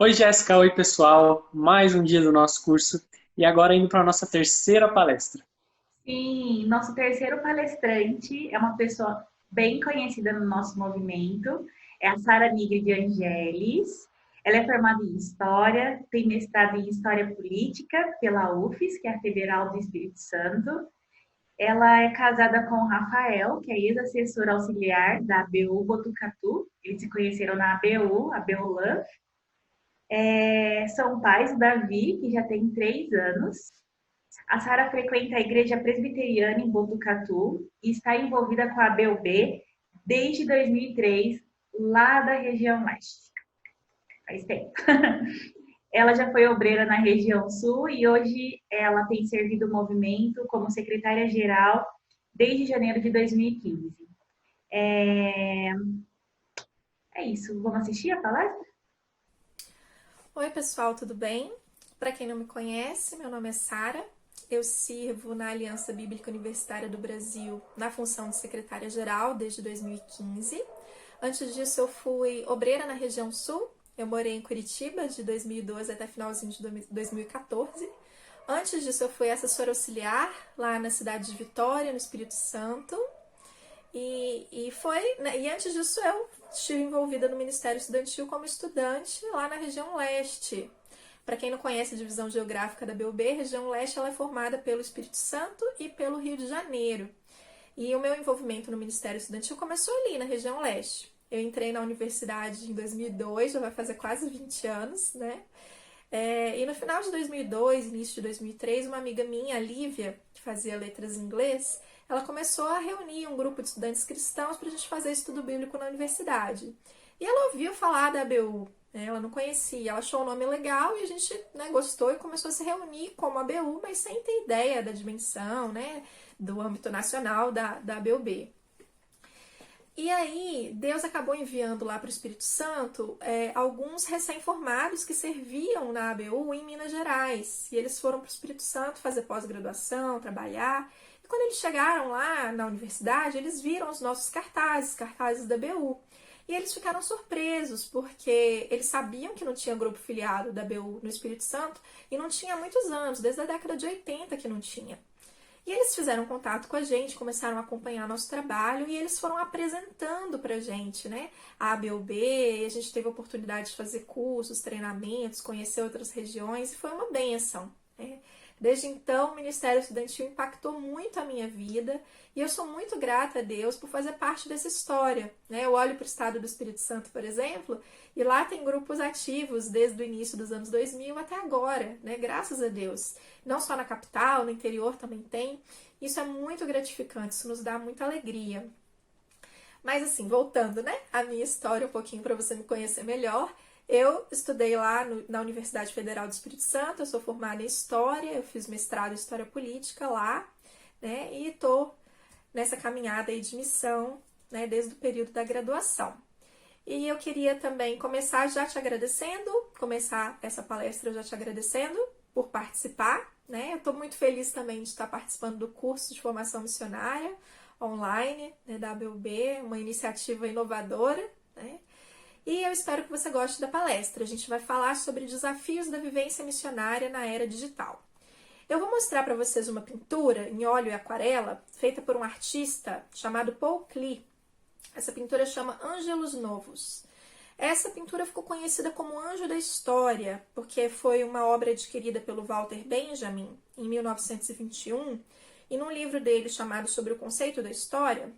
Oi, Jéssica. Oi, pessoal. Mais um dia do nosso curso e agora indo para a nossa terceira palestra. Sim, nosso terceiro palestrante é uma pessoa bem conhecida no nosso movimento, é a Sara Nigri de Angelis. Ela é formada em História, tem mestrado em História Política pela UFES, que é a Federal do Espírito Santo. Ela é casada com o Rafael, que é ex-assessor auxiliar da ABU Botucatu. Eles se conheceram na ABU, ABULAN. São pais do Davi, que já tem 3 anos. A Sara frequenta a Igreja Presbiteriana em Botucatu e está envolvida com a BUB desde 2003, lá da região leste. Faz tempo. Ela já foi obreira na região sul e hoje ela tem servido o movimento como secretária-geral desde janeiro de 2015. É, é isso. Vamos assistir a palestra? Oi, pessoal, tudo bem? Para quem não me conhece, meu nome é Sara. Eu sirvo na Aliança Bíblica Universitária do Brasil na função de secretária-geral desde 2015. Antes disso, eu fui obreira na região sul. Eu morei em Curitiba de 2012 até finalzinho de 2014. Antes disso, eu fui assessora auxiliar lá na cidade de Vitória, no Espírito Santo. E antes disso eu estive envolvida no Ministério Estudantil como estudante lá na região leste. Para quem não conhece a divisão geográfica da BUB, a região leste ela é formada pelo Espírito Santo e pelo Rio de Janeiro. E o meu envolvimento no Ministério Estudantil começou ali, na região leste. Eu entrei na universidade em 2002, já vai fazer quase 20 anos, né? E no final de 2002, início de 2003, uma amiga minha, a Lívia, que fazia letras em inglês, ela começou a reunir um grupo de estudantes cristãos para a gente fazer estudo bíblico na universidade. E ela ouviu falar da ABU, né? Ela não conhecia, ela achou o nome legal e a gente, né, gostou e começou a se reunir como ABU, mas sem ter ideia da dimensão, né, do âmbito nacional da ABUB. E aí, Deus acabou enviando lá para o Espírito Santo alguns recém-formados que serviam na ABU em Minas Gerais. E eles foram para o Espírito Santo fazer pós-graduação, trabalhar. E quando eles chegaram lá na universidade, eles viram os nossos cartazes da ABU. E eles ficaram surpresos, porque eles sabiam que não tinha grupo filiado da ABU no Espírito Santo, e não tinha há muitos anos, desde a década de 80 que não tinha. E eles fizeram contato com a gente, começaram a acompanhar nosso trabalho e eles foram apresentando pra gente, né, a ABUB, a gente teve a oportunidade de fazer cursos, treinamentos, conhecer outras regiões e foi uma bênção, né? Desde então, o Ministério Estudantil impactou muito a minha vida e eu sou muito grata a Deus por fazer parte dessa história, né? Eu olho para o estado do Espírito Santo, por exemplo, e lá tem grupos ativos desde o início dos anos 2000 até agora, né? Graças a Deus. Não só na capital, no interior também tem. Isso é muito gratificante, isso nos dá muita alegria. Mas assim, voltando, né, a minha história um pouquinho para você me conhecer melhor. Eu estudei lá na Universidade Federal do Espírito Santo, eu sou formada em História, eu fiz mestrado em História Política lá, né, e estou nessa caminhada aí de missão, né, desde o período da graduação. E eu queria também começar já te agradecendo, começar essa palestra já te agradecendo por participar, né? Eu estou muito feliz também de estar participando do curso de formação missionária online, né, da ABUB, uma iniciativa inovadora, né? E eu espero que você goste da palestra. A gente vai falar sobre desafios da vivência missionária na era digital. Eu vou mostrar para vocês uma pintura em óleo e aquarela feita por um artista chamado Paul Klee. Essa pintura chama Ângelos Novos. Essa pintura ficou conhecida como Anjo da História, porque foi uma obra adquirida pelo Walter Benjamin em 1921, e num livro dele chamado Sobre o Conceito da História,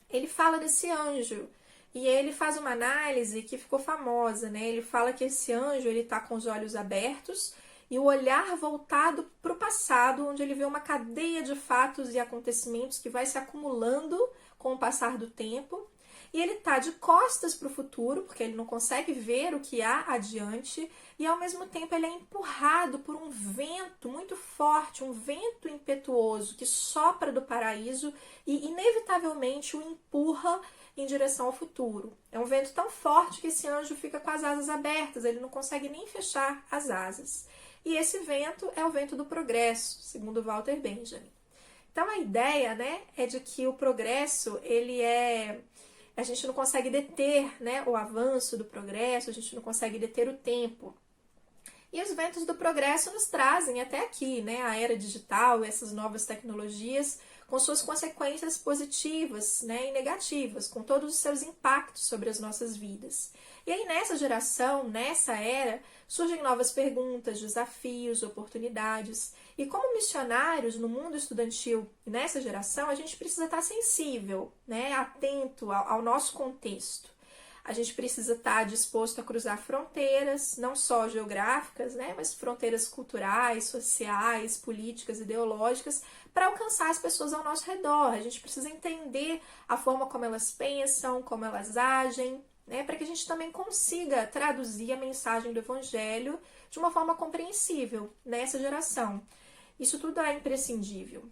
ele fala desse anjo. E ele faz uma análise que ficou famosa, né? Ele fala que esse anjo ele está com os olhos abertos e o olhar voltado para o passado, onde ele vê uma cadeia de fatos e acontecimentos que vai se acumulando com o passar do tempo. E ele está de costas para o futuro, porque ele não consegue ver o que há adiante, e ao mesmo tempo ele é empurrado por um vento muito forte, um vento impetuoso que sopra do paraíso e inevitavelmente o empurra em direção ao futuro. É um vento tão forte que esse anjo fica com as asas abertas, ele não consegue nem fechar as asas. E esse vento é o vento do progresso, segundo Walter Benjamin. Então a ideia, né, é de que o progresso ele é A gente não consegue deter, né, o avanço do progresso, a gente não consegue deter o tempo. E os ventos do progresso nos trazem até aqui, né, a era digital, essas novas tecnologias, com suas consequências positivas, né, e negativas, com todos os seus impactos sobre as nossas vidas. E aí nessa geração, nessa era, surgem novas perguntas, desafios, oportunidades. E como missionários no mundo estudantil nessa geração, a gente precisa estar sensível, né, atento ao nosso contexto. A gente precisa estar disposto a cruzar fronteiras, não só geográficas, né, mas fronteiras culturais, sociais, políticas, ideológicas, para alcançar as pessoas ao nosso redor. A gente precisa entender a forma como elas pensam, como elas agem, né, para que a gente também consiga traduzir a mensagem do Evangelho de uma forma compreensível nessa geração. Isso tudo é imprescindível.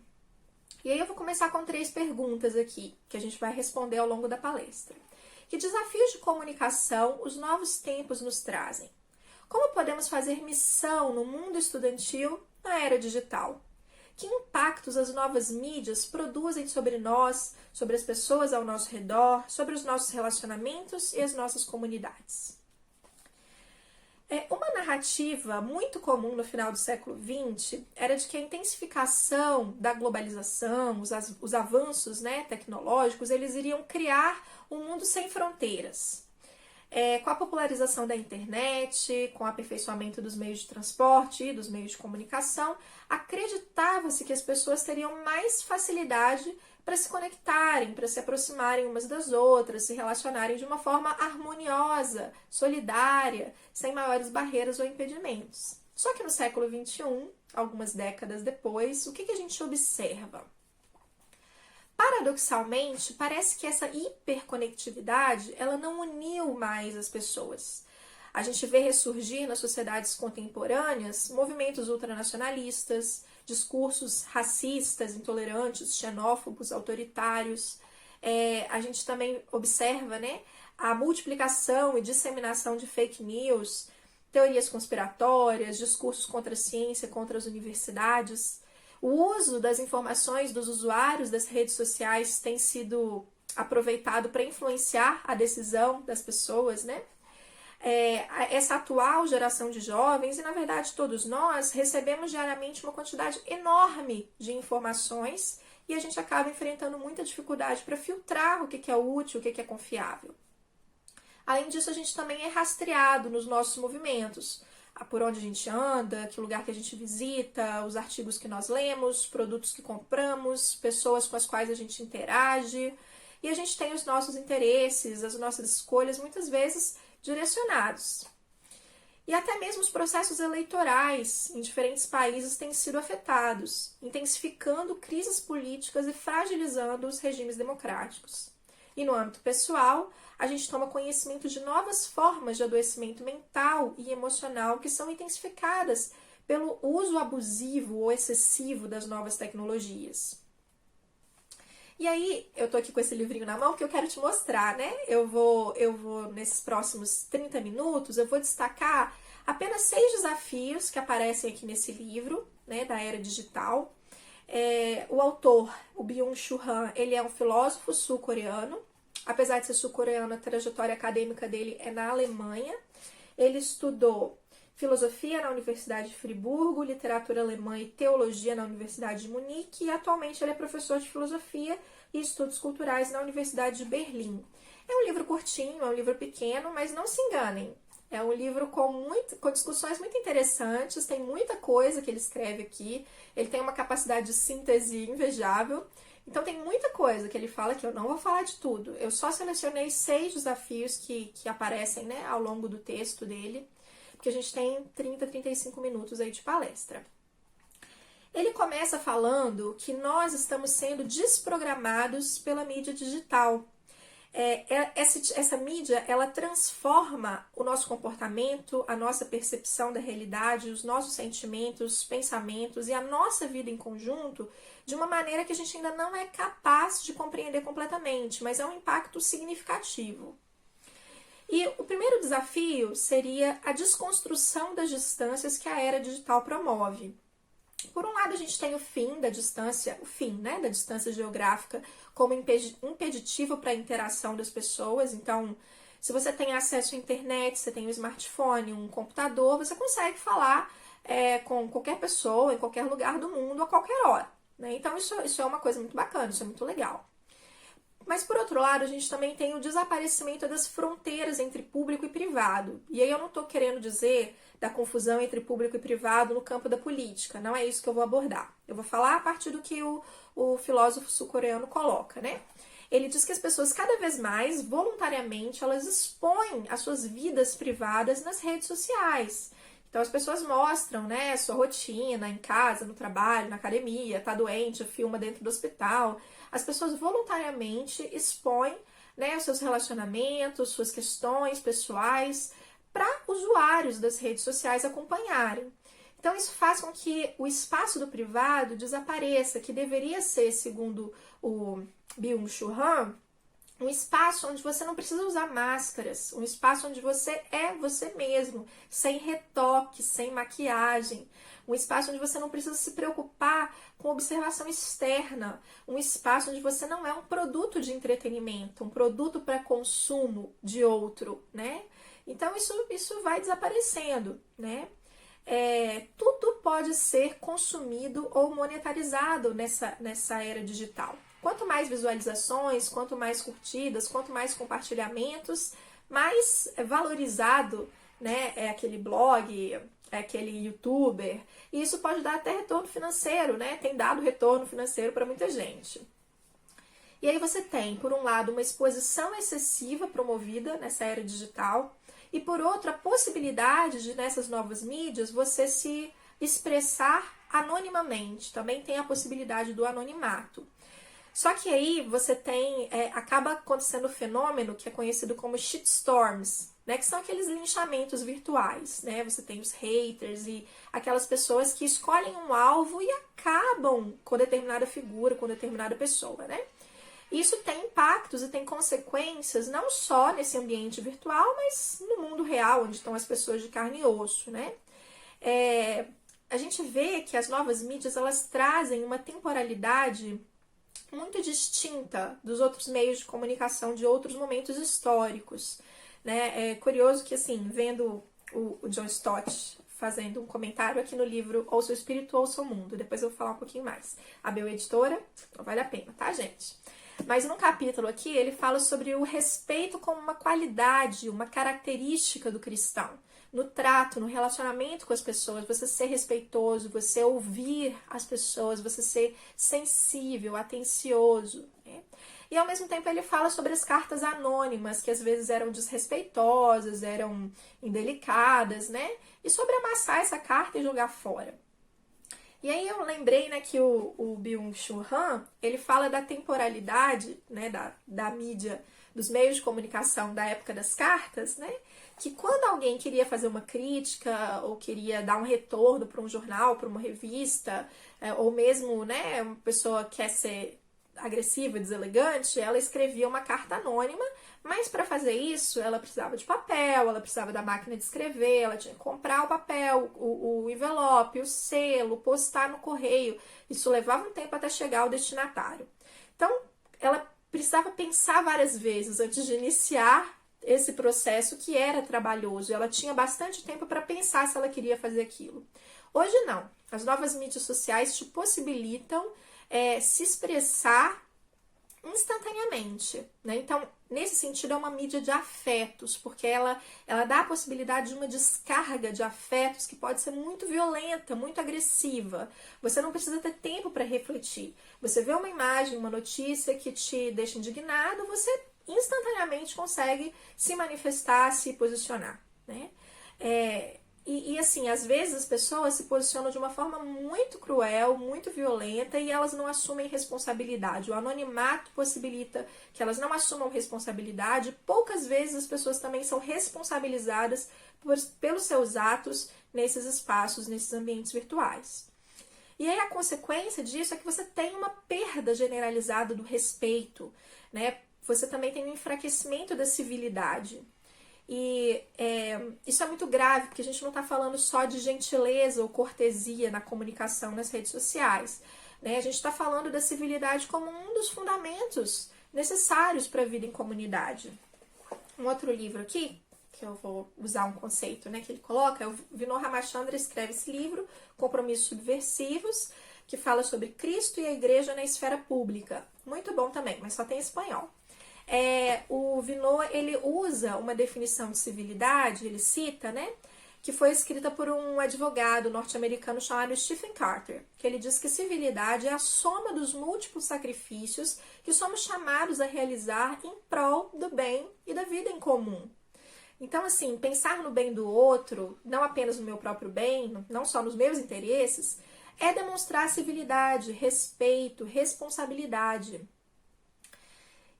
E aí eu vou começar com 3 perguntas aqui, que a gente vai responder ao longo da palestra. Que desafios de comunicação os novos tempos nos trazem? Como podemos fazer missão no mundo estudantil na era digital? Que impactos as novas mídias produzem sobre nós, sobre as pessoas ao nosso redor, sobre os nossos relacionamentos e as nossas comunidades? Uma narrativa muito comum no final do século XX era de que a intensificação da globalização, os avanços, né, tecnológicos, eles iriam criar um mundo sem fronteiras. Com a popularização da internet, com o aperfeiçoamento dos meios de transporte e dos meios de comunicação, acreditava-se que as pessoas teriam mais facilidade para se conectarem, para se aproximarem umas das outras, se relacionarem de uma forma harmoniosa, solidária, sem maiores barreiras ou impedimentos. Só que no século XXI, algumas décadas depois, o que a gente observa? Paradoxalmente, parece que essa hiperconectividade ela não uniu mais as pessoas. A gente vê ressurgir nas sociedades contemporâneas movimentos ultranacionalistas, discursos racistas, intolerantes, xenófobos, autoritários. A gente também observa, né, a multiplicação e disseminação de fake news, teorias conspiratórias, discursos contra a ciência, contra as universidades. O uso das informações dos usuários das redes sociais tem sido aproveitado para influenciar a decisão das pessoas, né? Essa atual geração de jovens, e na verdade todos nós, recebemos diariamente uma quantidade enorme de informações e a gente acaba enfrentando muita dificuldade para filtrar o que é útil, o que é confiável. Além disso, a gente também é rastreado nos nossos movimentos, por onde a gente anda, que lugar que a gente visita, os artigos que nós lemos, produtos que compramos, pessoas com as quais a gente interage, e a gente tem os nossos interesses, as nossas escolhas muitas vezes direcionados. E até mesmo os processos eleitorais em diferentes países têm sido afetados, intensificando crises políticas e fragilizando os regimes democráticos. E no âmbito pessoal, a gente toma conhecimento de novas formas de adoecimento mental e emocional que são intensificadas pelo uso abusivo ou excessivo das novas tecnologias. E aí, eu tô aqui com esse livrinho na mão que eu quero te mostrar, né? Eu vou nesses próximos 30 minutos, eu vou destacar apenas 6 desafios que aparecem aqui nesse livro, né, da era digital. O autor, o Byung-Chul Han, ele é um filósofo sul-coreano. Apesar de ser sul-coreano, a trajetória acadêmica dele é na Alemanha. Ele estudou filosofia na Universidade de Friburgo, literatura alemã e teologia na Universidade de Munique e atualmente ele é professor de filosofia e estudos culturais na Universidade de Berlim. É um livro curtinho, é um livro pequeno, mas não se enganem. É um livro com discussões muito interessantes, tem muita coisa que ele escreve aqui, ele tem uma capacidade de síntese invejável, então tem muita coisa que ele fala que eu não vou falar de tudo. Eu só selecionei 6 desafios que aparecem, né, ao longo do texto dele, porque a gente tem 30, 35 minutos aí de palestra. Ele começa falando que nós estamos sendo desprogramados pela mídia digital. Essa mídia, ela transforma o nosso comportamento, a nossa percepção da realidade, os nossos sentimentos, pensamentos e a nossa vida em conjunto de uma maneira que a gente ainda não é capaz de compreender completamente, mas é um impacto significativo. E o primeiro desafio seria a desconstrução das distâncias que a era digital promove. Por um lado, a gente tem o fim da distância, né, da distância geográfica como impeditivo para a interação das pessoas. Então, se você tem acesso à internet, você tem um smartphone, um computador, você consegue falar com qualquer pessoa, em qualquer lugar do mundo, a qualquer hora, né? Então, isso é uma coisa muito bacana, isso é muito legal. Mas, por outro lado, a gente também tem o desaparecimento das fronteiras entre público e privado. E aí eu não estou querendo dizer da confusão entre público e privado no campo da política. Não é isso que eu vou abordar. Eu vou falar a partir do que o filósofo sul-coreano coloca, né? Ele diz que as pessoas, cada vez mais, voluntariamente, elas expõem as suas vidas privadas nas redes sociais. Então, as pessoas mostram, né, sua rotina em casa, no trabalho, na academia, tá doente, filma dentro do hospital. As pessoas voluntariamente expõem, né, os seus relacionamentos, suas questões pessoais para usuários das redes sociais acompanharem. Então, isso faz com que o espaço do privado desapareça, que deveria ser, segundo o Byung-Chul Han, um espaço onde você não precisa usar máscaras, um espaço onde você é você mesmo, sem retoque, sem maquiagem, um espaço onde você não precisa se preocupar com observação externa, um espaço onde você não é um produto de entretenimento, um produto para consumo de outro, né? Então isso vai desaparecendo, né? Tudo pode ser consumido ou monetarizado nessa era digital. Quanto mais visualizações, quanto mais curtidas, quanto mais compartilhamentos, mais valorizado, né, é aquele blog, é aquele youtuber. E isso pode dar até retorno financeiro, né? Tem dado retorno financeiro para muita gente. E aí você tem, por um lado, uma exposição excessiva promovida nessa era digital, e por outro, a possibilidade de, nessas novas mídias, você se expressar anonimamente. Também tem a possibilidade do anonimato. Só que aí você tem, acaba acontecendo o fenômeno que é conhecido como shitstorms, né? Que são aqueles linchamentos virtuais, né? Você tem os haters e aquelas pessoas que escolhem um alvo e acabam com determinada figura, com determinada pessoa, né? Isso tem impactos e tem consequências não só nesse ambiente virtual, mas no mundo real, onde estão as pessoas de carne e osso, né? A gente vê que as novas mídias, elas trazem uma temporalidade muito distinta dos outros meios de comunicação de outros momentos históricos, né? É curioso que, assim, vendo o John Stott fazendo um comentário aqui no livro Ouça o Espírito, Ouça o Mundo, depois eu vou falar um pouquinho mais. A Bel Editora, então vale a pena, tá, gente? Mas num capítulo aqui, ele fala sobre o respeito como uma qualidade, uma característica do cristão. No trato, no relacionamento com as pessoas, você ser respeitoso, você ouvir as pessoas, você ser sensível, atencioso, né? E ao mesmo tempo ele fala sobre as cartas anônimas, que às vezes eram desrespeitosas, eram indelicadas, né? E sobre amassar essa carta e jogar fora. E aí eu lembrei, né, que o Byung-Chul Han, ele fala da temporalidade, né, da mídia, dos meios de comunicação da época das cartas, né? Que quando alguém queria fazer uma crítica ou queria dar um retorno para um jornal, para uma revista, ou mesmo, né, uma pessoa quer ser agressiva, deselegante, ela escrevia uma carta anônima, mas para fazer isso ela precisava de papel, ela precisava da máquina de escrever, ela tinha que comprar o papel, o envelope, o selo, postar no correio. Isso levava um tempo até chegar ao destinatário. Então, ela precisava pensar várias vezes antes de iniciar esse processo que era trabalhoso. Ela tinha bastante tempo para pensar se ela queria fazer aquilo. Hoje não. As novas mídias sociais te possibilitam se expressar instantaneamente, né? Então, nesse sentido, é uma mídia de afetos, porque ela dá a possibilidade de uma descarga de afetos que pode ser muito violenta, muito agressiva. Você não precisa ter tempo para refletir. Você vê uma imagem, uma notícia que te deixa indignado, você instantaneamente consegue se manifestar, se posicionar, né? E assim, às vezes as pessoas se posicionam de uma forma muito cruel, muito violenta e elas não assumem responsabilidade. O anonimato possibilita que elas não assumam responsabilidade. Poucas vezes as pessoas também são responsabilizadas pelos seus atos nesses espaços, nesses ambientes virtuais. E aí a consequência disso é que você tem uma perda generalizada do respeito, né? Você também tem um enfraquecimento da civilidade. E isso é muito grave, porque a gente não está falando só de gentileza ou cortesia na comunicação nas redes sociais, né? A gente está falando da civilidade como um dos fundamentos necessários para a vida em comunidade. Um outro livro aqui, que eu vou usar um conceito, né, que ele coloca, é o Vinod Ramachandra escreve esse livro, Compromissos Subversivos, que fala sobre Cristo e a Igreja na esfera pública. Muito bom também, mas só tem espanhol. O Vinod, ele usa uma definição de civilidade, ele cita, né, que foi escrita por um advogado norte-americano chamado Stephen Carter, que ele diz que civilidade é a soma dos múltiplos sacrifícios que somos chamados a realizar em prol do bem e da vida em comum. Então, assim, pensar no bem do outro, não apenas no meu próprio bem, não só nos meus interesses, é demonstrar civilidade, respeito, responsabilidade.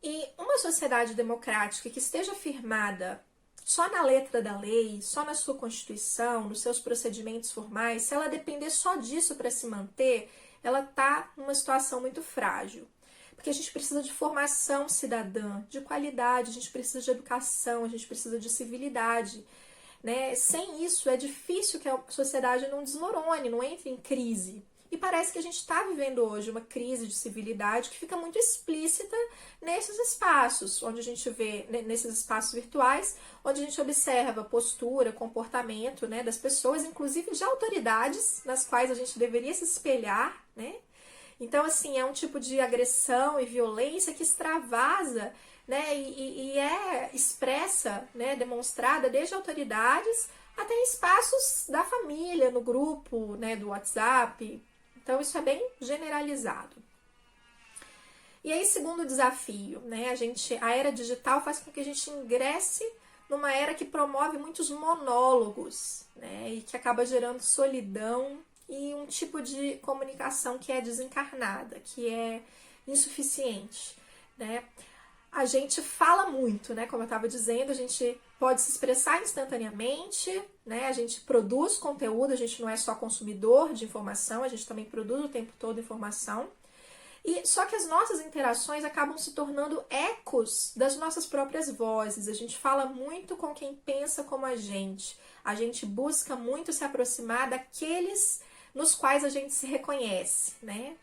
E uma sociedade democrática que esteja firmada só na letra da lei, só na sua Constituição, nos seus procedimentos formais, se ela depender só disso para se manter, ela está numa situação muito frágil. Porque a gente precisa de formação cidadã, de qualidade, a gente precisa de educação, a gente precisa de civilidade, né? Sem isso, é difícil que a sociedade não desmorone, não entre em crise. E parece que a gente está vivendo hoje uma crise de civilidade que fica muito explícita nesses espaços, onde a gente vê, nesses espaços virtuais, onde a gente observa postura, comportamento, né, das pessoas, inclusive de autoridades, nas quais a gente deveria se espelhar, né? Então, assim, é um tipo de agressão e violência que extravasa, né, e é expressa, né, demonstrada desde autoridades até em espaços da família, no grupo, né, do WhatsApp. Então, isso é bem generalizado. E aí, segundo desafio, né, a era digital faz com que a gente ingresse numa era que promove muitos monólogos, né, e que acaba gerando solidão e um tipo de comunicação que é desencarnada, que é insuficiente, né? A gente fala muito, né? Como eu estava dizendo, a gente pode se expressar instantaneamente, né? A gente produz conteúdo, a gente não é só consumidor de informação, a gente também produz o tempo todo informação. E só que as nossas interações acabam se tornando ecos das nossas próprias vozes. A gente fala muito com quem pensa como a gente busca muito se aproximar daqueles nos quais a gente se reconhece, né?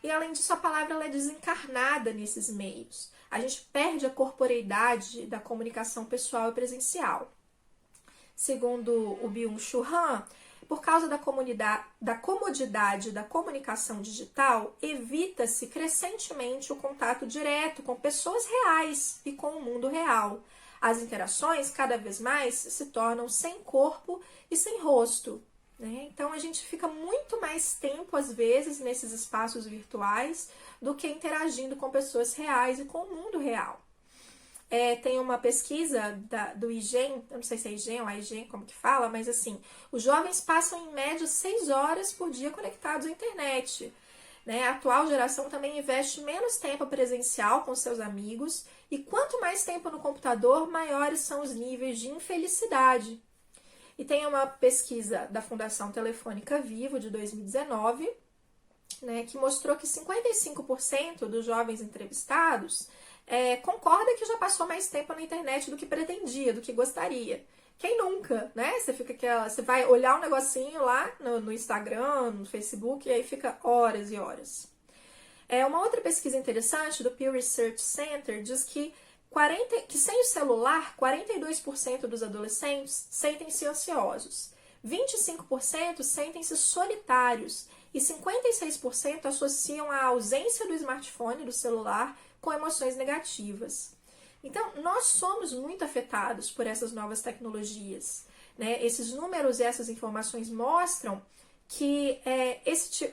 E além disso, a palavra ela é desencarnada nesses meios. A gente perde a corporeidade da comunicação pessoal e presencial. Segundo o Byung-Chul Han, por causa da comodidade da comunicação digital, evita-se crescentemente o contato direto com pessoas reais e com o mundo real. As interações, cada vez mais, se tornam sem corpo e sem rosto. Então, a gente fica muito mais tempo, às vezes, nesses espaços virtuais do que interagindo com pessoas reais e com o mundo real. Tem uma pesquisa do IGEM, eu não sei se é IGEM ou IGEM, como que fala, mas assim, os jovens passam em média 6 horas por dia conectados à internet. A atual geração também investe menos tempo presencial com seus amigos e quanto mais tempo no computador, maiores são os níveis de infelicidade. E tem uma pesquisa da Fundação Telefônica Vivo, de 2019, que mostrou que 55% dos jovens entrevistados concorda que já passou mais tempo na internet do que pretendia, do que gostaria. Quem nunca, né? Você vai olhar um negocinho lá no Instagram, no Facebook, e aí fica horas e horas. Uma outra pesquisa interessante do Pew Research Center diz que sem o celular, 42% dos adolescentes sentem-se ansiosos, 25% sentem-se solitários e 56% associam a ausência do smartphone, do celular, com emoções negativas. Então, nós somos muito afetados por essas novas tecnologias. Esses números e essas informações mostram que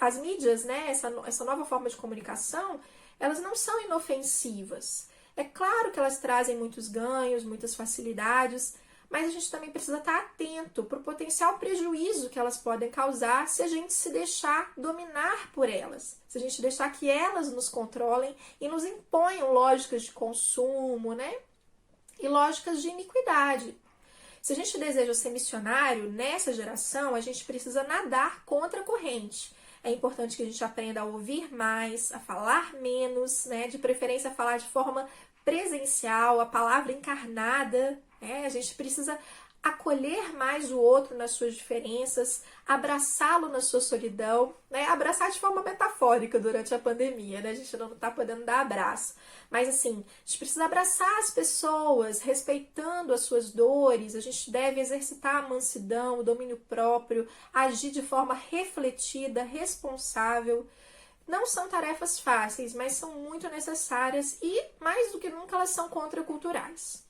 as mídias, essa nova forma de comunicação, elas não são inofensivas. É claro que elas trazem muitos ganhos, muitas facilidades, mas a gente também precisa estar atento para o potencial prejuízo que elas podem causar se a gente se deixar dominar por elas, se a gente deixar que elas nos controlem e nos imponham lógicas de consumo, e lógicas de iniquidade. Se a gente deseja ser missionário nessa geração, a gente precisa nadar contra a corrente. É importante que a gente aprenda a ouvir mais, a falar menos, de preferência a falar de forma presencial, a palavra encarnada, A gente precisa acolher mais o outro nas suas diferenças, abraçá-lo na sua solidão, né? Abraçar de forma metafórica durante a pandemia, né? A gente não está podendo dar abraço. Mas assim, a gente precisa abraçar as pessoas, respeitando as suas dores, a gente deve exercitar a mansidão, o domínio próprio, agir de forma refletida, responsável. Não são tarefas fáceis, mas são muito necessárias e, mais do que nunca, elas são contraculturais.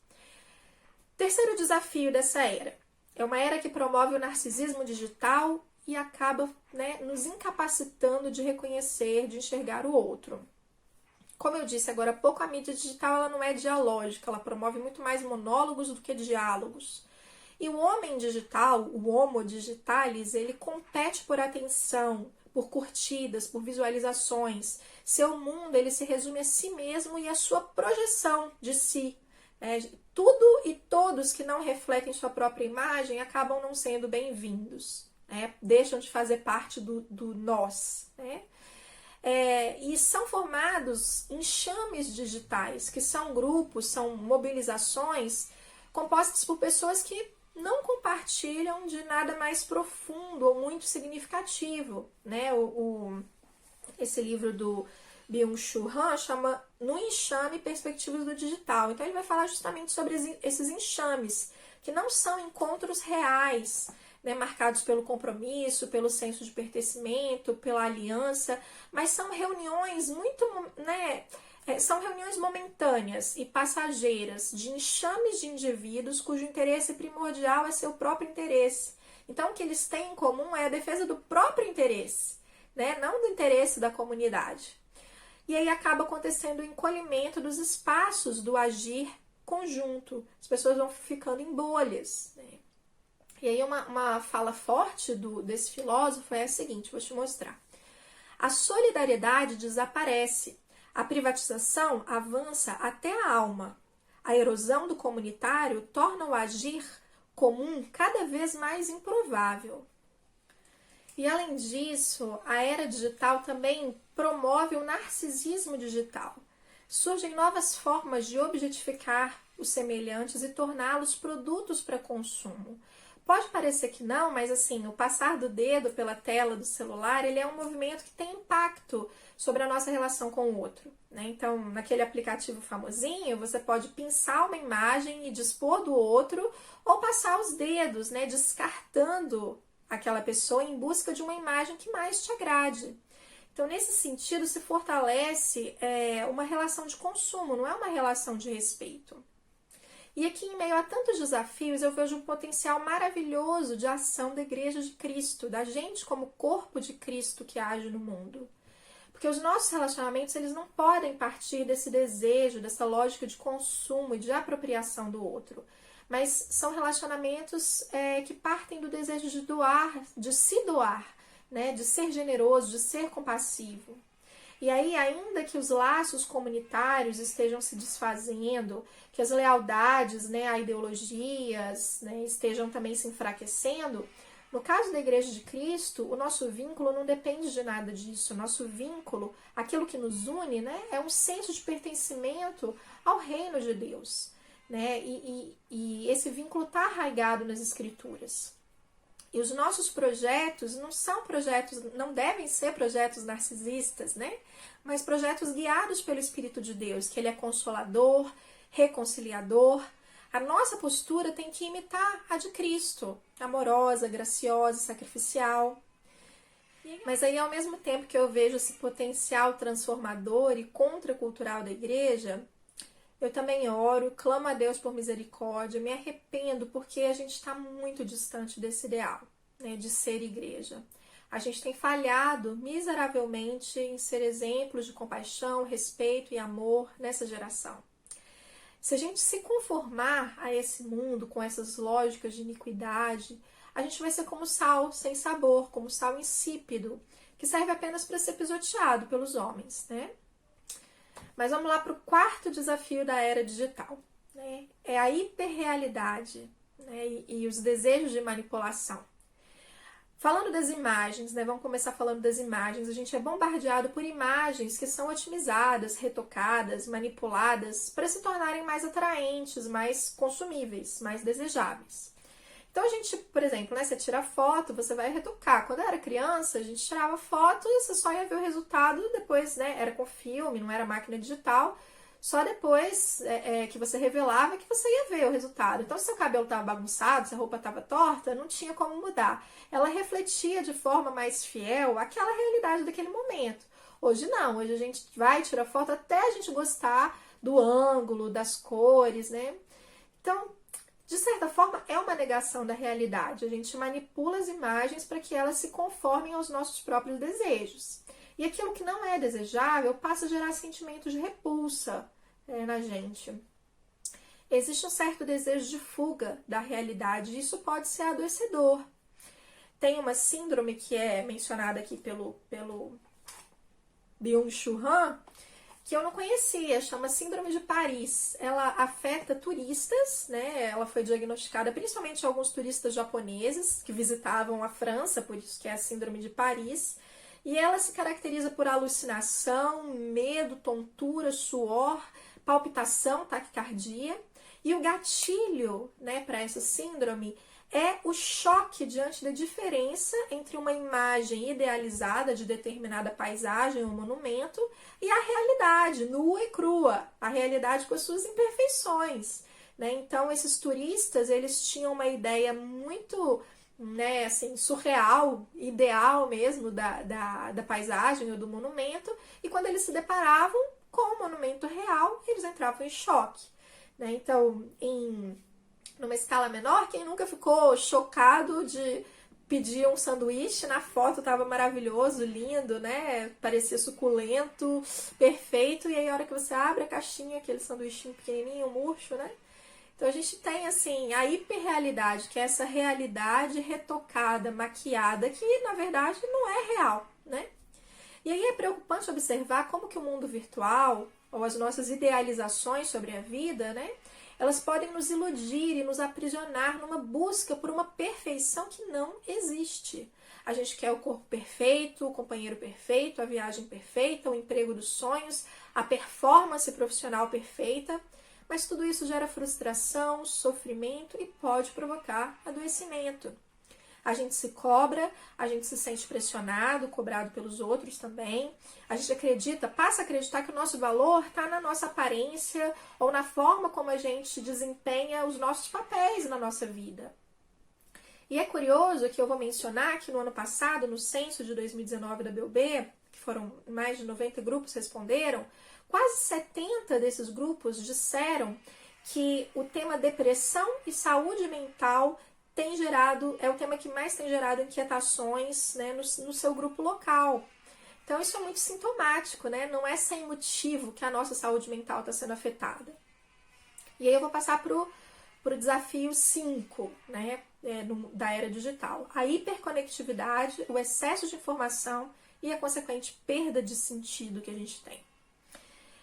Terceiro desafio dessa era. É uma era que promove o narcisismo digital e acaba, né, nos incapacitando de reconhecer, de enxergar o outro. Como eu disse agora há pouco, a mídia digital ela não é dialógica, ela promove muito mais monólogos do que diálogos. E o homem digital, o homo digitalis, ele compete por atenção, por curtidas, por visualizações. Seu mundo ele se resume a si mesmo e a sua projeção de si. Tudo e todos que não refletem sua própria imagem acabam não sendo bem-vindos, deixam de fazer parte do nós. E são formados enxames digitais, que são grupos, são mobilizações compostas por pessoas que não compartilham de nada mais profundo ou muito significativo. Esse livro do Byung-Chul Han chama No Enxame Perspectivas do Digital. Então ele vai falar justamente sobre esses enxames, que não são encontros reais, marcados pelo compromisso, pelo senso de pertencimento, pela aliança, mas são reuniões são reuniões momentâneas e passageiras de enxames de indivíduos cujo interesse primordial é seu próprio interesse. Então o que eles têm em comum é a defesa do próprio interesse, não do interesse da comunidade. E aí acaba acontecendo o encolhimento dos espaços do agir conjunto. As pessoas vão ficando em bolhas. E aí uma fala forte desse filósofo é a seguinte, vou te mostrar. A solidariedade desaparece. A privatização avança até a alma. A erosão do comunitário torna o agir comum cada vez mais improvável. E além disso, a era digital também promove o narcisismo digital. Surgem novas formas de objetificar os semelhantes e torná-los produtos para consumo. Pode parecer que não, mas assim, o passar do dedo pela tela do celular, ele é um movimento que tem impacto sobre a nossa relação com o outro. Então, naquele aplicativo famosinho, você pode pinçar uma imagem e dispor do outro, ou passar os dedos, descartando aquela pessoa em busca de uma imagem que mais te agrade. Então, nesse sentido, se fortalece uma relação de consumo, não é uma relação de respeito. E aqui, em meio a tantos desafios, eu vejo um potencial maravilhoso de ação da Igreja de Cristo, da gente como corpo de Cristo que age no mundo. Porque os nossos relacionamentos, eles não podem partir desse desejo, dessa lógica de consumo e de apropriação do outro. Mas são relacionamentos que partem do desejo de doar, de se doar, de ser generoso, de ser compassivo. E aí, ainda que os laços comunitários estejam se desfazendo, que as lealdades a ideologias estejam também se enfraquecendo, no caso da Igreja de Cristo, o nosso vínculo não depende de nada disso. O nosso vínculo, aquilo que nos une, é um senso de pertencimento ao reino de Deus. E esse vínculo está arraigado nas Escrituras. E os nossos projetos não devem ser projetos narcisistas, mas projetos guiados pelo Espírito de Deus, que ele é consolador, reconciliador. A nossa postura tem que imitar a de Cristo, amorosa, graciosa, sacrificial. Mas aí, ao mesmo tempo que eu vejo esse potencial transformador e contracultural da igreja, eu também oro, clamo a Deus por misericórdia, me arrependo porque a gente está muito distante desse ideal, de ser igreja. A gente tem falhado miseravelmente em ser exemplos de compaixão, respeito e amor nessa geração. Se a gente se conformar a esse mundo com essas lógicas de iniquidade, a gente vai ser como sal sem sabor, como sal insípido, que serve apenas para ser pisoteado pelos homens, Mas vamos lá para o quarto desafio da era digital. É a hiperrealidade e os desejos de manipulação. Falando das imagens, né? Vamos começar falando das imagens. A gente é bombardeado por imagens que são otimizadas, retocadas, manipuladas para se tornarem mais atraentes, mais consumíveis, mais desejáveis. Então a gente, por exemplo, né, você tira foto, você vai retocar. Quando eu era criança, a gente tirava foto e você só ia ver o resultado depois, né? Era com filme, não era máquina digital. Só depois que você revelava que você ia ver o resultado. Então, se seu cabelo estava bagunçado, se a roupa estava torta, não tinha como mudar. Ela refletia de forma mais fiel aquela realidade daquele momento. Hoje não, hoje a gente vai tirar foto até a gente gostar do ângulo, das cores, né? Então, de certa forma, é uma negação da realidade. A gente manipula as imagens para que elas se conformem aos nossos próprios desejos. E aquilo que não é desejável passa a gerar sentimentos de repulsa na gente. Existe um certo desejo de fuga da realidade e isso pode ser adoecedor. Tem uma síndrome que é mencionada aqui pelo Byung-Chul Han, que eu não conhecia, chama Síndrome de Paris. Ela afeta turistas, né? Ela foi diagnosticada principalmente a alguns turistas japoneses que visitavam a França, por isso que é a Síndrome de Paris. E ela se caracteriza por alucinação, medo, tontura, suor, palpitação, taquicardia. E o gatilho, né, para essa síndrome é o choque diante da diferença entre uma imagem idealizada de determinada paisagem ou monumento e a realidade, nua e crua, a realidade com as suas imperfeições, né? Então, esses turistas, eles tinham uma ideia muito, né, assim, surreal, ideal mesmo da paisagem ou do monumento, e quando eles se deparavam com o monumento real, eles entravam em choque, né? Então, numa escala menor, quem nunca ficou chocado de pedir um sanduíche, na foto estava maravilhoso, lindo, né? Parecia suculento, perfeito, e aí a hora que você abre a caixinha, aquele sanduichinho pequenininho, murcho, né? Então a gente tem assim a hiperrealidade, que é essa realidade retocada, maquiada, que na verdade não é real, né? E aí é preocupante observar como que o mundo virtual, ou as nossas idealizações sobre a vida, né? Elas podem nos iludir e nos aprisionar numa busca por uma perfeição que não existe. A gente quer o corpo perfeito, o companheiro perfeito, a viagem perfeita, o emprego dos sonhos, a performance profissional perfeita, mas tudo isso gera frustração, sofrimento e pode provocar adoecimento. A gente se cobra, a gente se sente pressionado, cobrado pelos outros também. A gente passa a acreditar que o nosso valor está na nossa aparência ou na forma como a gente desempenha os nossos papéis na nossa vida. E é curioso que eu vou mencionar que no ano passado, no censo de 2019 da BUB, que foram mais de 90 grupos responderam, quase 70 desses grupos disseram que o tema depressão e saúde mental é o tema que mais tem gerado inquietações, né, no seu grupo local. Então isso é muito sintomático, né? Não é sem motivo que a nossa saúde mental está sendo afetada. E aí eu vou passar para o desafio 5, né, da era digital. A hiperconectividade, o excesso de informação e a consequente perda de sentido que a gente tem.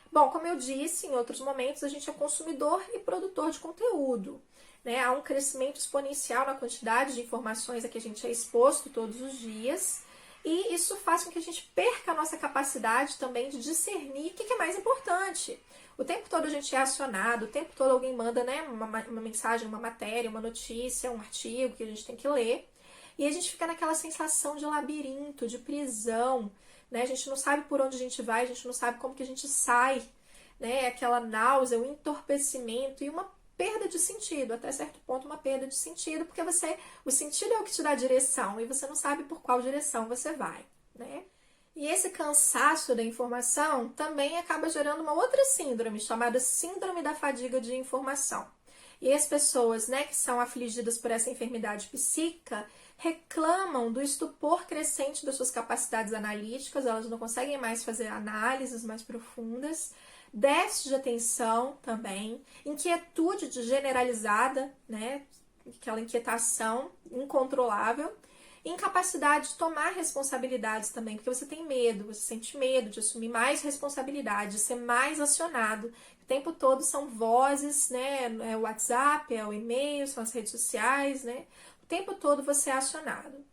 Bom, como eu disse, em outros momentos, a gente é consumidor e produtor de conteúdo. Né? Há um crescimento exponencial na quantidade de informações a que a gente é exposto todos os dias, e isso faz com que a gente perca a nossa capacidade também de discernir o que é mais importante. O tempo todo a gente é acionado, o tempo todo alguém manda, né, uma mensagem, uma matéria, uma notícia, um artigo que a gente tem que ler, e a gente fica naquela sensação de labirinto, de prisão, né? A gente não sabe por onde a gente vai, a gente não sabe como que a gente sai, né? Aquela náusea, o entorpecimento e uma perda de sentido, até certo ponto uma perda de sentido, porque o sentido é o que te dá direção e você não sabe por qual direção você vai, né? E esse cansaço da informação também acaba gerando uma outra síndrome, chamada síndrome da fadiga de informação. E as pessoas, né, que são afligidas por essa enfermidade psíquica reclamam do estupor crescente das suas capacidades analíticas, elas não conseguem mais fazer análises mais profundas, déficit de atenção também, inquietude generalizada, né, aquela inquietação incontrolável, incapacidade de tomar responsabilidades também, porque você tem medo, você sente medo de assumir mais responsabilidade, de ser mais acionado. O tempo todo são vozes, né, é o WhatsApp, é o e-mail, são as redes sociais, né, o tempo todo você é acionado.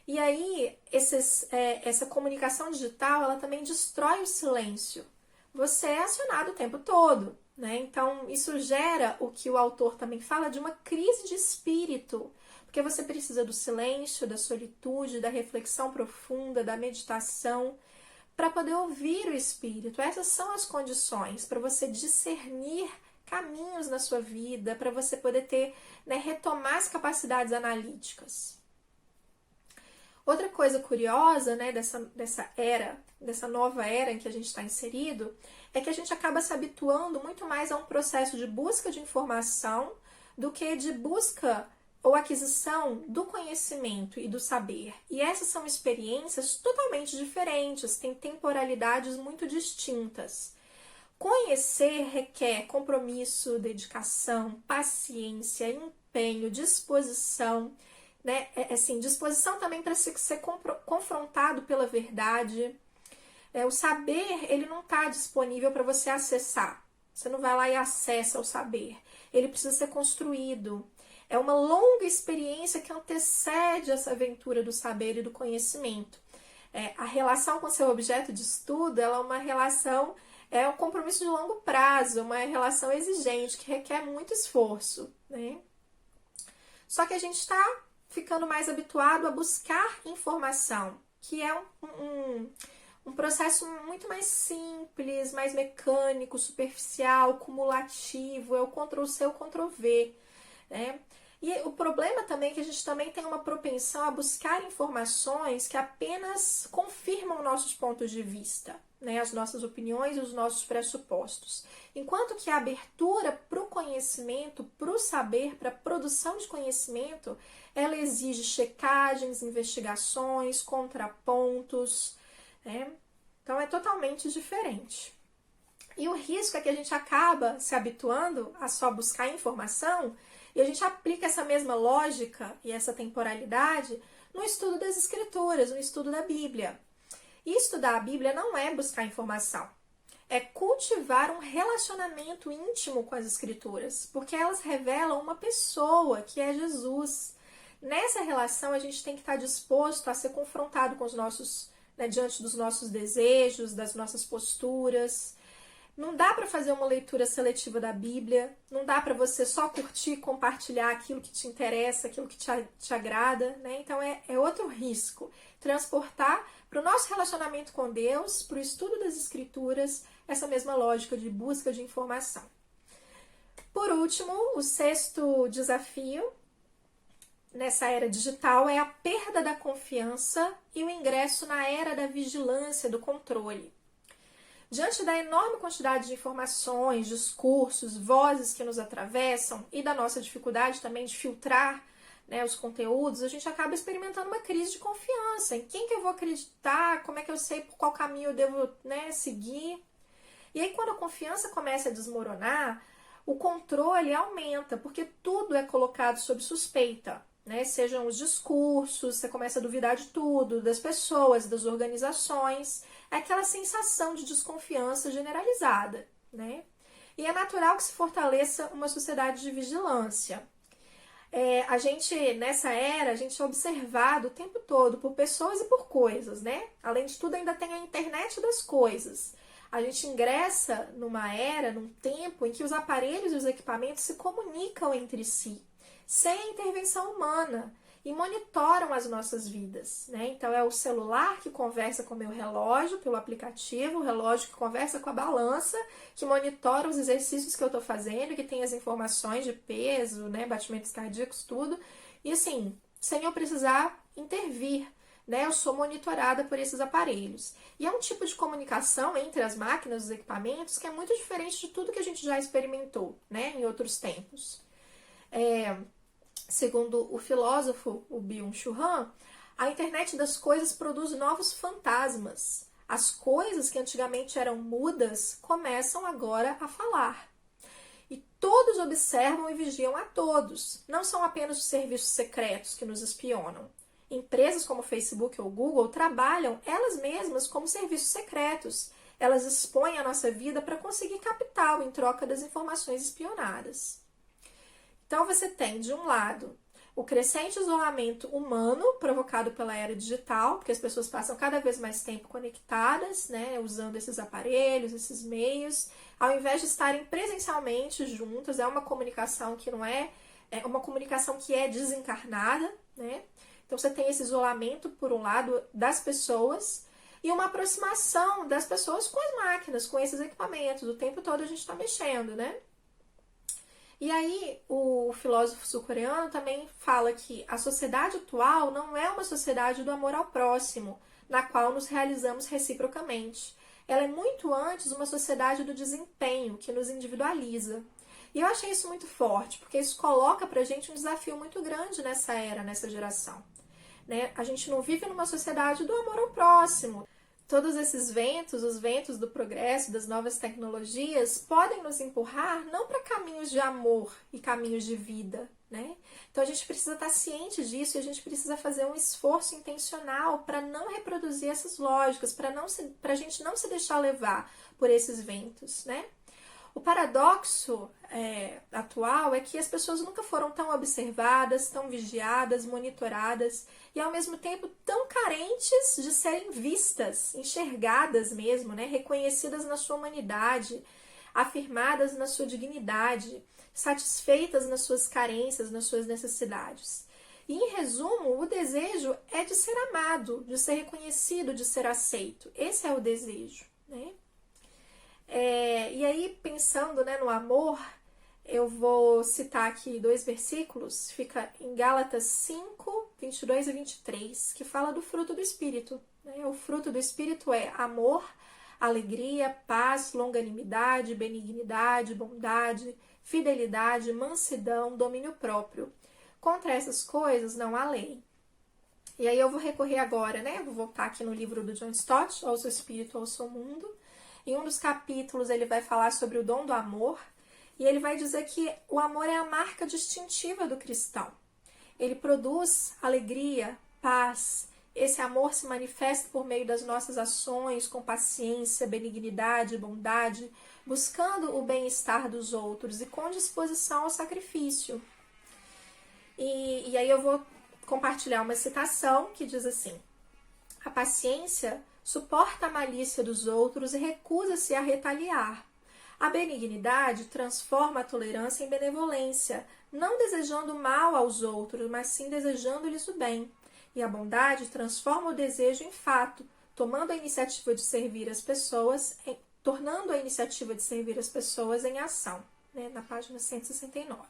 E aí, essa comunicação digital, ela também destrói o silêncio. Você é acionado o tempo todo, né? Então, isso gera o que o autor também fala de uma crise de espírito, porque você precisa do silêncio, da solitude, da reflexão profunda, da meditação, para poder ouvir o espírito. Essas são as condições para você discernir caminhos na sua vida, para você poder ter, né, retomar as capacidades analíticas. Outra coisa curiosa, né, dessa nova era em que a gente está inserido, é que a gente acaba se habituando muito mais a um processo de busca de informação do que de busca ou aquisição do conhecimento e do saber. E essas são experiências totalmente diferentes, têm temporalidades muito distintas. Conhecer requer compromisso, dedicação, paciência, empenho, disposição, né? Disposição também para ser confrontado pela verdade. O saber, ele não está disponível para você acessar. Você não vai lá e acessa o saber. Ele precisa ser construído. É uma longa experiência que antecede essa aventura do saber e do conhecimento. A relação com seu objeto de estudo, ela é uma relação, é um compromisso de longo prazo, uma relação exigente, que requer muito esforço, né? Só que a gente está ficando mais habituado a buscar informação, que é um processo muito mais simples, mais mecânico, superficial, cumulativo, é o Ctrl+C, o Ctrl+V, né? E o problema também é que a gente também tem uma propensão a buscar informações que apenas confirmam nossos pontos de vista, né? As nossas opiniões e os nossos pressupostos. Enquanto que a abertura para o conhecimento, para o saber, para a produção de conhecimento, ela exige checagens, investigações, contrapontos, né? Então é totalmente diferente. E o risco é que a gente acaba se habituando a só buscar informação e a gente aplica essa mesma lógica e essa temporalidade no estudo das escrituras, no estudo da Bíblia. E estudar a Bíblia não é buscar informação, é cultivar um relacionamento íntimo com as escrituras, porque elas revelam uma pessoa, que é Jesus. Nessa relação a gente tem que estar disposto a ser confrontado com os nossos, né, diante dos nossos desejos, das nossas posturas. Não dá para fazer uma leitura seletiva da Bíblia, não dá para você só curtir e compartilhar aquilo que te interessa, aquilo que te agrada, né? Então é outro risco. Transportar para o nosso relacionamento com Deus, para o estudo das Escrituras, essa mesma lógica de busca de informação. Por último, o sexto desafio nessa era digital é a perda da confiança e o ingresso na era da vigilância, do controle. Diante da enorme quantidade de informações, discursos, vozes que nos atravessam e da nossa dificuldade também de filtrar, né, os conteúdos, a gente acaba experimentando uma crise de confiança. Em quem que eu vou acreditar? Como é que eu sei por qual caminho eu devo, né, seguir? E aí, quando a confiança começa a desmoronar, o controle aumenta, porque tudo é colocado sob suspeita, né? Sejam os discursos, você começa a duvidar de tudo, das pessoas, das organizações. É aquela sensação de desconfiança generalizada, né? E é natural que se fortaleça uma sociedade de vigilância. A gente, nessa era, a gente é observado o tempo todo por pessoas e por coisas, né? Além de tudo, ainda tem a internet das coisas. A gente ingressa numa era, num tempo em que os aparelhos e os equipamentos se comunicam entre si, sem a intervenção humana, e monitoram as nossas vidas, né? Então é o celular que conversa com o meu relógio pelo aplicativo, o relógio que conversa com a balança, que monitora os exercícios que eu estou fazendo, que tem as informações de peso, né, batimentos cardíacos, tudo. E assim, sem eu precisar intervir, né, eu sou monitorada por esses aparelhos. E é um tipo de comunicação entre as máquinas, os equipamentos, que é muito diferente de tudo que a gente já experimentou, né, em outros tempos. Segundo o filósofo, o Byung-Chul Han, a internet das coisas produz novos fantasmas. As coisas que antigamente eram mudas começam agora a falar. E todos observam e vigiam a todos. Não são apenas os serviços secretos que nos espionam. Empresas como Facebook ou Google trabalham elas mesmas como serviços secretos. Elas expõem a nossa vida para conseguir capital em troca das informações espionadas. Então você tem, de um lado, o crescente isolamento humano provocado pela era digital, porque as pessoas passam cada vez mais tempo conectadas, né, usando esses aparelhos, esses meios, ao invés de estarem presencialmente juntas. É uma comunicação que não é uma comunicação que é desencarnada, né? Então você tem esse isolamento, por um lado, das pessoas e uma aproximação das pessoas com as máquinas, com esses equipamentos. O tempo todo a gente está mexendo, né? E aí o filósofo sul-coreano também fala que a sociedade atual não é uma sociedade do amor ao próximo, na qual nos realizamos reciprocamente. Ela é muito antes uma sociedade do desempenho, que nos individualiza. E eu achei isso muito forte, porque isso coloca pra gente um desafio muito grande nessa era, nessa geração. Né? A gente não vive numa sociedade do amor ao próximo. Todos esses ventos, os ventos do progresso, das novas tecnologias, podem nos empurrar não para caminhos de amor e caminhos de vida, né? Então a gente precisa estar ciente disso e a gente precisa fazer um esforço intencional para não reproduzir essas lógicas, para a gente não se deixar levar por esses ventos, né? O paradoxo atual é que as pessoas nunca foram tão observadas, tão vigiadas, monitoradas e ao mesmo tempo tão carentes de serem vistas, enxergadas mesmo, né? Reconhecidas na sua humanidade, afirmadas na sua dignidade, satisfeitas nas suas carências, nas suas necessidades. E, em resumo, o desejo é de ser amado, de ser reconhecido, de ser aceito. Esse é o desejo, né? E aí, pensando, né, no amor, eu vou citar aqui 2 versículos, fica em Gálatas 5, 22 e 23, que fala do fruto do Espírito. Né? O fruto do Espírito é amor, alegria, paz, longanimidade, benignidade, bondade, fidelidade, mansidão, domínio próprio. Contra essas coisas não há lei. E aí eu vou recorrer agora, né? Vou voltar aqui no livro do John Stott, Ao Seu Espírito, ao Seu Mundo. Em um dos capítulos ele vai falar sobre o dom do amor e ele vai dizer que o amor é a marca distintiva do cristão. Ele produz alegria, paz. Esse amor se manifesta por meio das nossas ações, com paciência, benignidade, bondade, buscando o bem-estar dos outros e com disposição ao sacrifício. E aí eu vou compartilhar uma citação que diz assim: a paciência suporta a malícia dos outros e recusa-se a retaliar. A benignidade transforma a tolerância em benevolência, não desejando mal aos outros, mas sim desejando-lhes o bem. E a bondade transforma o desejo em fato, tomando a iniciativa de servir as pessoas, tornando a iniciativa de servir as pessoas em ação, né, na página 169.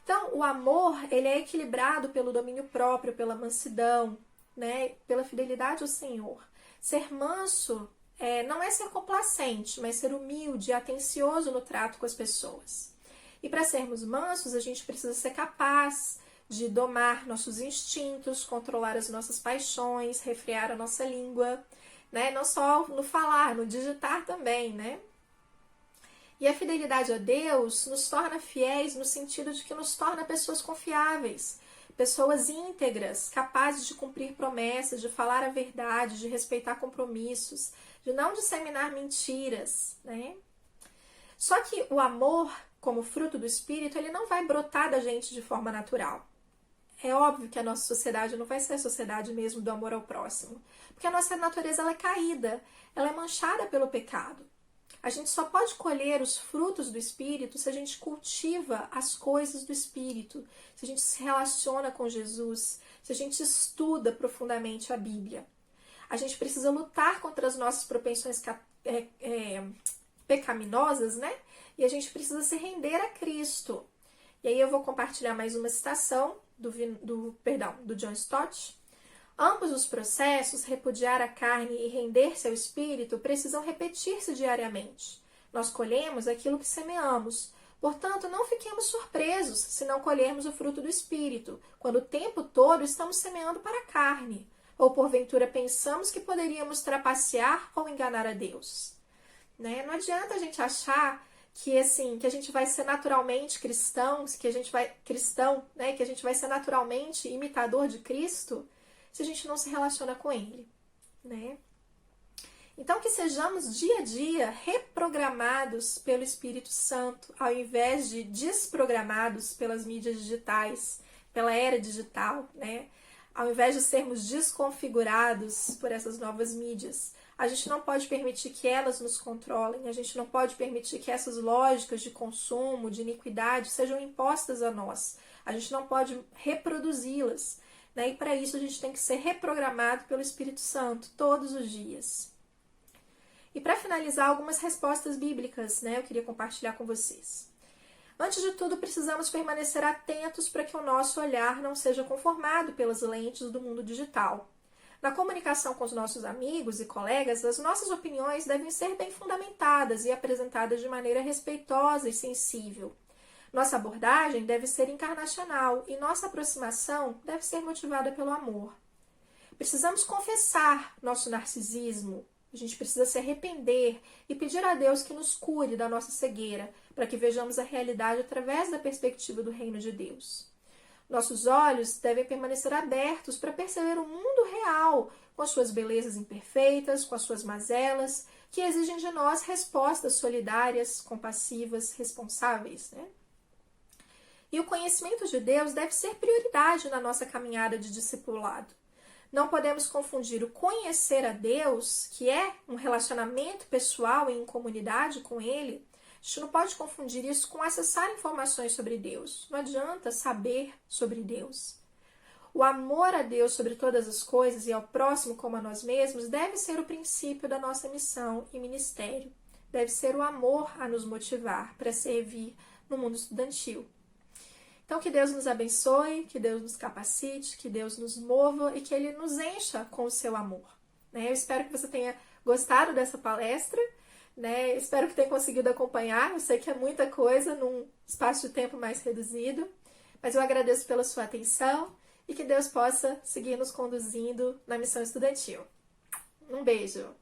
Então, o amor, ele é equilibrado pelo domínio próprio, pela mansidão, né, pela fidelidade ao Senhor. Ser manso não é ser complacente, mas ser humilde e atencioso no trato com as pessoas. E para sermos mansos, a gente precisa ser capaz de domar nossos instintos, controlar as nossas paixões, refrear a nossa língua, né? Não só no falar, no digitar também, né? E a fidelidade a Deus nos torna fiéis no sentido de que nos torna pessoas confiáveis, pessoas íntegras, capazes de cumprir promessas, de falar a verdade, de respeitar compromissos, de não disseminar mentiras, né? Só que o amor, como fruto do Espírito, ele não vai brotar da gente de forma natural. É óbvio que a nossa sociedade não vai ser a sociedade mesmo do amor ao próximo, porque a nossa natureza ela é caída, ela é manchada pelo pecado. A gente só pode colher os frutos do Espírito se a gente cultiva as coisas do Espírito, se a gente se relaciona com Jesus, se a gente estuda profundamente a Bíblia. A gente precisa lutar contra as nossas propensões pecaminosas, né? E a gente precisa se render a Cristo. E aí eu vou compartilhar mais uma citação do John Stott. Ambos os processos, repudiar a carne e render-se ao Espírito, precisam repetir-se diariamente. Nós colhemos aquilo que semeamos. Portanto, não fiquemos surpresos se não colhermos o fruto do Espírito, quando o tempo todo estamos semeando para a carne, ou porventura pensamos que poderíamos trapacear ou enganar a Deus. Né? Não adianta a gente achar que a gente vai ser naturalmente cristão, que a gente vai ser naturalmente imitador de Cristo, se a gente não se relaciona com Ele, né? Então, que sejamos dia a dia reprogramados pelo Espírito Santo, ao invés de desprogramados pelas mídias digitais, pela era digital, né? Ao invés de sermos desconfigurados por essas novas mídias, a gente não pode permitir que elas nos controlem, a gente não pode permitir que essas lógicas de consumo, de iniquidade, sejam impostas a nós. A gente não pode reproduzi-las, né? E para isso a gente tem que ser reprogramado pelo Espírito Santo todos os dias. E para finalizar, algumas respostas bíblicas, né? Eu queria compartilhar com vocês. Antes de tudo, precisamos permanecer atentos para que o nosso olhar não seja conformado pelas lentes do mundo digital. Na comunicação com os nossos amigos e colegas, as nossas opiniões devem ser bem fundamentadas e apresentadas de maneira respeitosa e sensível. Nossa abordagem deve ser encarnacional e nossa aproximação deve ser motivada pelo amor. Precisamos confessar nosso narcisismo. A gente precisa se arrepender e pedir a Deus que nos cure da nossa cegueira, para que vejamos a realidade através da perspectiva do reino de Deus. Nossos olhos devem permanecer abertos para perceber o mundo real, com as suas belezas imperfeitas, com as suas mazelas, que exigem de nós respostas solidárias, compassivas, responsáveis, né? E o conhecimento de Deus deve ser prioridade na nossa caminhada de discipulado. Não podemos confundir o conhecer a Deus, que é um relacionamento pessoal e em comunidade com Ele. A gente não pode confundir isso com acessar informações sobre Deus. Não adianta saber sobre Deus. O amor a Deus sobre todas as coisas e ao próximo como a nós mesmos deve ser o princípio da nossa missão e ministério. Deve ser o amor a nos motivar para servir no mundo estudantil. Então, que Deus nos abençoe, que Deus nos capacite, que Deus nos mova e que Ele nos encha com o seu amor. Eu espero que você tenha gostado dessa palestra, né? Espero que tenha conseguido acompanhar. Eu sei que é muita coisa num espaço de tempo mais reduzido, mas eu agradeço pela sua atenção e que Deus possa seguir nos conduzindo na missão estudantil. Um beijo!